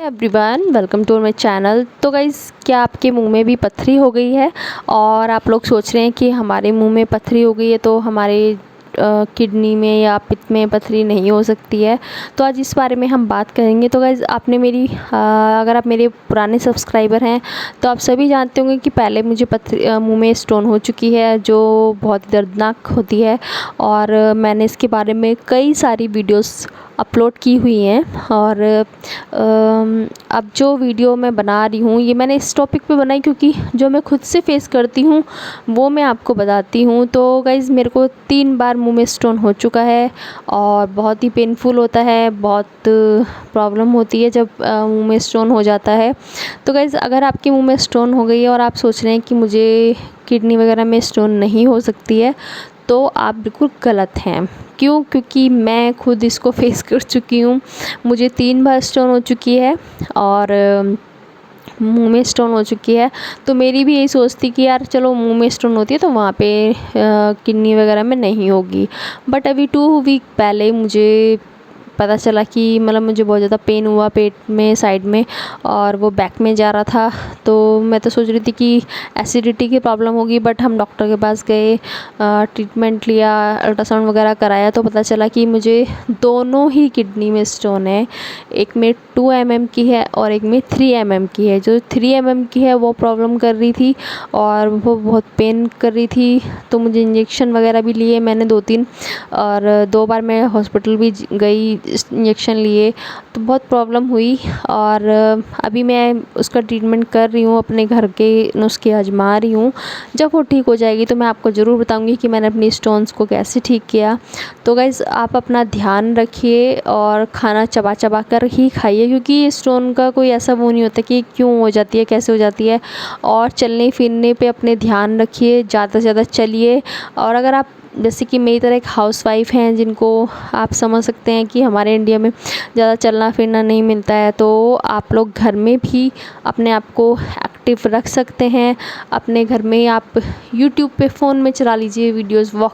Everyone welcome to my channel. तो guys, क्या आपके मुंह में भी पथरी हो गई है और आप लोग सोच रहे हैं कि हमारे मुंह में पथरी हो गई है तो हमारे किडनी में या पित्त में पथरी नहीं हो सकती है। तो आज इस बारे में हम बात करेंगे। तो गाइज़, आपने अगर आप मेरे पुराने सब्सक्राइबर हैं तो आप सभी जानते होंगे कि पहले मुझे पथरी मुँह में स्टोन हो चुकी है जो बहुत दर्दनाक होती है, और मैंने इसके बारे में कई सारी वीडियोस अपलोड की हुई हैं। और अब जो वीडियो मैं बना रही हूँ ये मैंने इस टॉपिक पे बनाई क्योंकि जो मैं खुद से फेस करती हूँ वो मैं आपको बताती हूँ। तो गाइज़, मेरे को 3 बार मुंह में स्टोन हो चुका है और बहुत ही पेनफुल होता है, बहुत प्रॉब्लम होती है जब मुंह में स्टोन हो जाता है। तो गाइज़, अगर आपके मुंह में स्टोन हो गई है और आप सोच रहे हैं कि मुझे किडनी वगैरह में स्टोन नहीं हो सकती है तो आप बिल्कुल गलत हैं। क्यों? क्योंकि मैं खुद इसको फेस कर चुकी हूँ। मुझे 3 बार स्टोन हो चुकी है और मुंह में स्टोन हो चुकी है। तो मेरी भी यही सोच थी कि यार चलो, मुंह में स्टोन होती है तो वहाँ पे किडनी वगैरह में नहीं होगी। बट अभी 2 वीक पहले मुझे पता चला कि मतलब मुझे बहुत ज़्यादा पेन हुआ पेट में, साइड में, और वो बैक में जा रहा था। तो मैं तो सोच रही थी कि एसिडिटी की प्रॉब्लम होगी, बट हम डॉक्टर के पास गए, ट्रीटमेंट लिया, अल्ट्रासाउंड वगैरह कराया तो पता चला कि मुझे दोनों ही किडनी में स्टोन है। एक में 2 mm की है और एक में 3 mm की है। जो 3 mm की है वो प्रॉब्लम कर रही थी और वो बहुत पेन कर रही थी। तो मुझे इंजेक्शन वगैरह भी लिए मैंने 2-3, और 2 बार मैं हॉस्पिटल भी गई, इंजेक्शन लिए, तो बहुत प्रॉब्लम हुई। और अभी मैं उसका ट्रीटमेंट कर रही हूँ, अपने घर के नुस्खे आजमा रही हूँ। जब वो ठीक हो जाएगी तो मैं आपको ज़रूर बताऊँगी कि मैंने अपनी स्टोन्स को कैसे ठीक किया। तो गाइज़, आप अपना ध्यान रखिए और खाना चबा चबा कर ही खाइए, क्योंकि स्टोन का कोई ऐसा वो नहीं होता कि क्यों हो जाती है, कैसे हो जाती है। और चलने फिरने पे अपने ध्यान रखिए, ज़्यादा से ज़्यादा चलिए। और अगर आप जैसे कि मेरी तरह एक हाउसवाइफ हैं जिनको आप समझ सकते हैं कि हमारे इंडिया में ज़्यादा चलना फिरना नहीं मिलता है, तो आप लोग घर में भी अपने आप को एक्टिव रख सकते हैं। अपने घर में आप यूट्यूब पे फ़ोन में चला लीजिए वीडियोस वॉक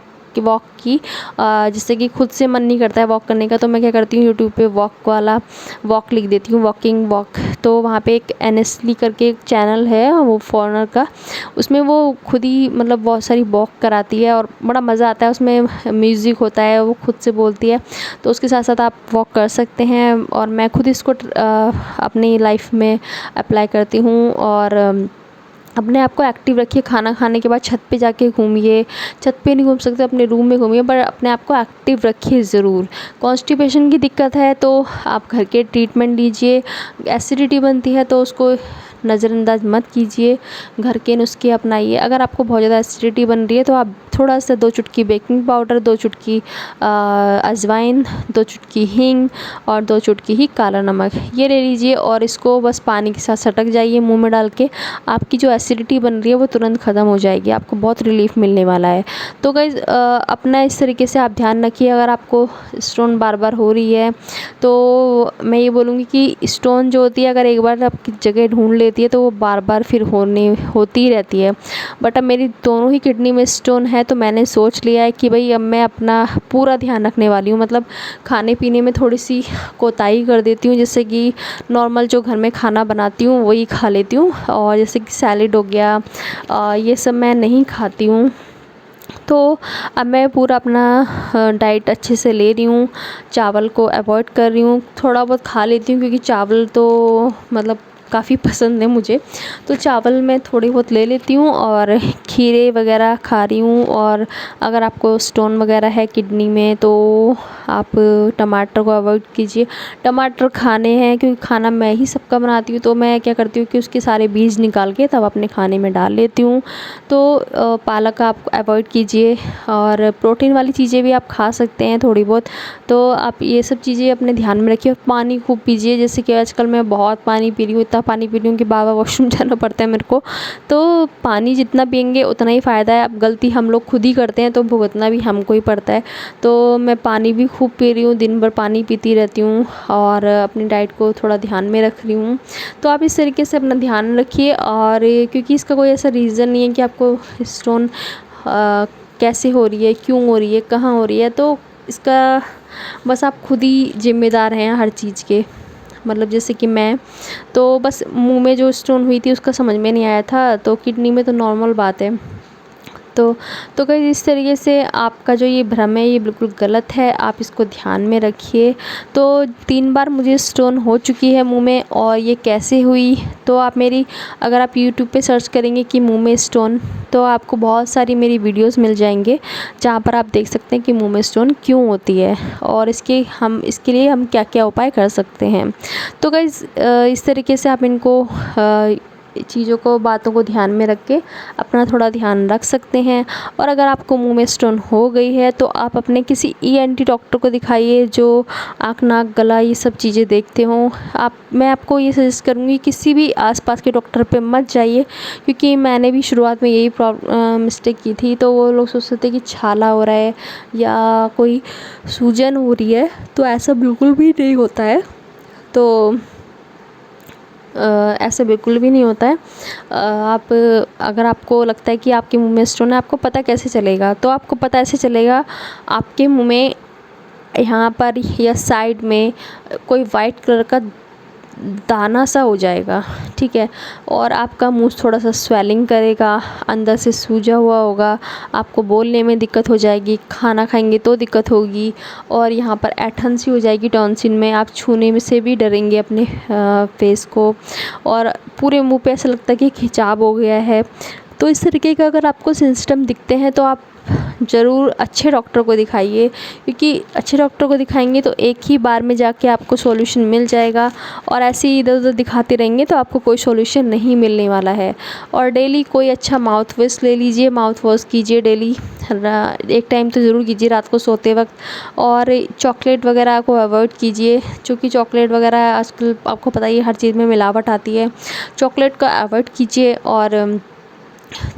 की, जिससे कि खुद से मन नहीं करता है वॉक करने का, तो मैं क्या करती हूँ, यूट्यूब पे वॉक लिख देती हूँ, वॉकिंग वॉक। तो वहाँ पे एक एनेस्ली करके एक चैनल है वो फॉरेनर का, उसमें वो खुद ही मतलब बहुत सारी वॉक कराती है और बड़ा मज़ा आता है। उसमें म्यूज़िक होता है, वो खुद से बोलती है, तो उसके साथ साथ आप वॉक कर सकते हैं। और मैं खुद इसको अपनी लाइफ में अप्लाई करती हूँ। और अपने आप को एक्टिव रखिए। खाना खाने के बाद छत पे जाके घूमिए, छत पे नहीं घूम सकते अपने रूम में घूमिए, पर अपने आप को एक्टिव रखिए ज़रूर। कॉन्स्टिपेशन की दिक्कत है तो आप घर के ट्रीटमेंट लीजिए। एसिडिटी बनती है तो उसको नज़रअंदाज मत कीजिए, घर के नुस्खे अपनाइए। अगर आपको बहुत ज़्यादा एसिडिटी बन रही है तो आप थोड़ा सा 2 चुटकी बेकिंग पाउडर, 2 चुटकी अजवाइन, 2 चुटकी हींग और 2 चुटकी ही काला नमक ये ले लीजिए, और इसको बस पानी के साथ सटक जाइए मुंह में डाल के। आपकी जो एसिडिटी बन रही है वो तुरंत ख़त्म हो जाएगी, आपको बहुत रिलीफ मिलने वाला है। तो गाइज़, अपना इस तरीके से आप ध्यान रखिए। अगर आपको स्टोन बार बार हो रही है तो मैं ये बोलूँगी कि स्टोन जो होती है अगर एक बार आपकी जगह ढूंढ लेती है तो वो बार बार फिर होती ही रहती है। बट अब मेरी दोनों ही किडनी में स्टोन है तो मैंने सोच लिया है कि भाई अब मैं अपना पूरा ध्यान रखने वाली हूँ। मतलब खाने पीने में थोड़ी सी कोताही कर देती हूँ, जैसे कि नॉर्मल जो घर में खाना बनाती हूँ वही खा लेती हूँ, और जैसे कि सैलेड हो गया, ये सब मैं नहीं खाती हूँ। तो अब मैं पूरा अपना डाइट अच्छे से ले रही हूँ। चावल को अवॉइड कर रही हूँ, थोड़ा बहुत खा लेती हूँ क्योंकि चावल तो मतलब काफ़ी पसंद है मुझे, तो चावल मैं थोड़ी बहुत ले लेती हूँ। और खीरे वगैरह खा रही हूँ। और अगर आपको स्टोन वगैरह है किडनी में तो आप टमाटर को अवॉइड कीजिए। टमाटर खाने हैं क्योंकि खाना मैं ही सबका बनाती हूँ, तो मैं क्या करती हूँ कि उसके सारे बीज निकाल के तब अपने खाने में डाल लेती हूँ। तो पालक आप अवॉइड कीजिए, और प्रोटीन वाली चीज़ें भी आप खा सकते हैं थोड़ी बहुत। तो आप ये सब चीज़ें अपने ध्यान में रखिए। पानी खूब पीजिए, जैसे कि आजकल मैं बहुत पानी पी रही हूँ, इतना पानी पी रही हूँ कि बाबा वॉशरूम जाना पड़ता है मेरे को। तो पानी जितना पियेंगे उतना ही फ़ायदा है। अब गलती हम लोग खुद ही करते हैं तो भुगतना भी हमको ही पड़ता है। तो मैं पानी भी खूब पी रही हूँ, दिन भर पानी पीती रहती हूँ, और अपनी डाइट को थोड़ा ध्यान में रख रही हूँ। तो आप इस तरीके से अपना ध्यान रखिए। और क्योंकि इसका कोई ऐसा रीज़न नहीं है कि आपको स्टोन कैसे हो रही है, क्यों हो रही है, कहाँ हो रही है, तो इसका बस आप खुद ही जिम्मेदार हैं हर चीज़ के। मतलब जैसे कि मैं, तो बस मुंह में जो स्टोन हुई थी उसका समझ में नहीं आया था, तो किडनी में तो नॉर्मल बात है। तो गाइस इस तरीके से आपका जो ये भ्रम है ये बिल्कुल गलत है, आप इसको ध्यान में रखिए। तो 3 बार मुझे स्टोन हो चुकी है मुंह में, और ये कैसे हुई, तो आप मेरी, अगर आप यूट्यूब पे सर्च करेंगे कि मुंह में स्टोन, तो आपको बहुत सारी मेरी वीडियोस मिल जाएंगे जहाँ पर आप देख सकते हैं कि मुंह में स्टोन क्यों होती है, और इसके लिए हम क्या क्या उपाय कर सकते हैं। तो गाइस इस तरीके से आप इनको चीज़ों को, बातों को ध्यान में रख के अपना थोड़ा ध्यान रख सकते हैं। और अगर आपको मुंह में स्टोन हो गई है तो आप अपने किसी ENT डॉक्टर को दिखाइए जो आँख नाक गला ये सब चीज़ें देखते हों। मैं आपको ये सजेस्ट करूँगी किसी भी आसपास के डॉक्टर पे मत जाइए, क्योंकि मैंने भी शुरुआत में यही मिस्टेक की थी। तो वो लोग सोचते थे कि छाला हो रहा है या कोई सूजन हो रही है, तो ऐसा बिल्कुल भी नहीं होता है। तो ऐसे बिल्कुल भी नहीं होता है। आप, अगर आपको लगता है कि आपके मुंह में स्टोन है, आपको पता कैसे चलेगा, तो आपको पता ऐसे चलेगा, आपके मुंह में यहाँ पर या साइड में कोई वाइट कलर का दाना सा हो जाएगा, ठीक है, और आपका मुंह थोड़ा सा स्वेलिंग करेगा, अंदर से सूजा हुआ होगा, आपको बोलने में दिक्कत हो जाएगी, खाना खाएंगे तो दिक्कत होगी, और यहाँ पर ऐंठन सी हो जाएगी टॉन्सिल में, आप छूने में से भी डरेंगे अपने फेस को, और पूरे मुंह पे ऐसा लगता है कि खिंचाव हो गया है। तो इस तरीके का अगर आपको सिम्टम दिखते हैं तो आप ज़रूर अच्छे डॉक्टर को दिखाइए, क्योंकि अच्छे डॉक्टर को दिखाएंगे तो एक ही बार में जाके आपको सॉल्यूशन मिल जाएगा, और ऐसे ही इधर उधर दिखाते रहेंगे तो आपको कोई सॉल्यूशन नहीं मिलने वाला है। और डेली कोई अच्छा माउथ वॉश ले लीजिए, माउथ वॉश कीजिए डेली, एक टाइम तो ज़रूर कीजिए रात को सोते वक्त। और चॉकलेट वगैरह को अवॉइड कीजिए, क्योंकि चॉकलेट वगैरह आजकल आपको पता ही है हर चीज़ में मिलावट आती है, चॉकलेट का अवॉइड कीजिए। और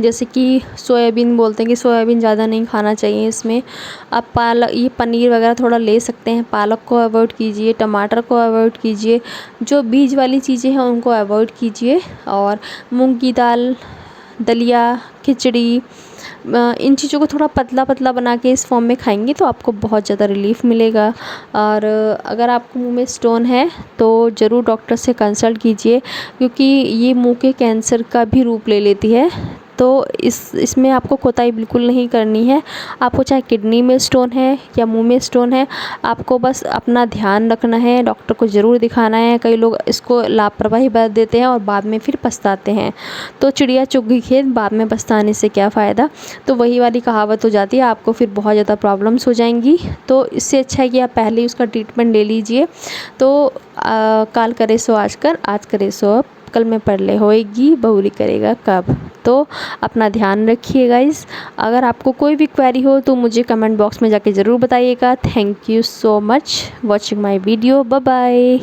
जैसे कि सोयाबीन बोलते हैं कि सोयाबीन ज़्यादा नहीं खाना चाहिए, इसमें आप ये पनीर वगैरह थोड़ा ले सकते हैं, पालक को अवॉइड कीजिए, टमाटर को अवॉइड कीजिए, जो बीज वाली चीज़ें हैं उनको अवॉइड कीजिए। और मूंग की दाल, दलिया, खिचड़ी, इन चीज़ों को थोड़ा पतला पतला बना के इस फॉर्म में खाएंगे तो आपको बहुत ज़्यादा रिलीफ़ मिलेगा। और अगर आपको मुंह में स्टोन है तो ज़रूर डॉक्टर से कंसल्ट कीजिए, क्योंकि ये मुंह के कैंसर का भी रूप ले लेती है। तो इसमें आपको कोताही बिल्कुल नहीं करनी है। आपको चाहे किडनी में स्टोन है या मुंह में स्टोन है, आपको बस अपना ध्यान रखना है, डॉक्टर को ज़रूर दिखाना है। कई लोग इसको लापरवाही बरत देते हैं और बाद में फिर पछताते हैं। तो चिड़िया चुग गई खेत, बाद में पछताने से क्या फ़ायदा। तो वही वाली कहावत हो जाती है, आपको फिर बहुत ज़्यादा प्रॉब्लम्स हो जाएंगी। तो इससे अच्छा है कि आप पहले ही उसका ट्रीटमेंट ले लीजिए। तो काल करे सो आज करे सो अब, कल में परले होएगी बहुरी करेगा कब। तो अपना ध्यान रखिए गाइस। अगर आपको कोई भी क्वेरी हो तो मुझे कमेंट बॉक्स में जाके ज़रूर बताइएगा। Thank you so much watching my video. Bye bye.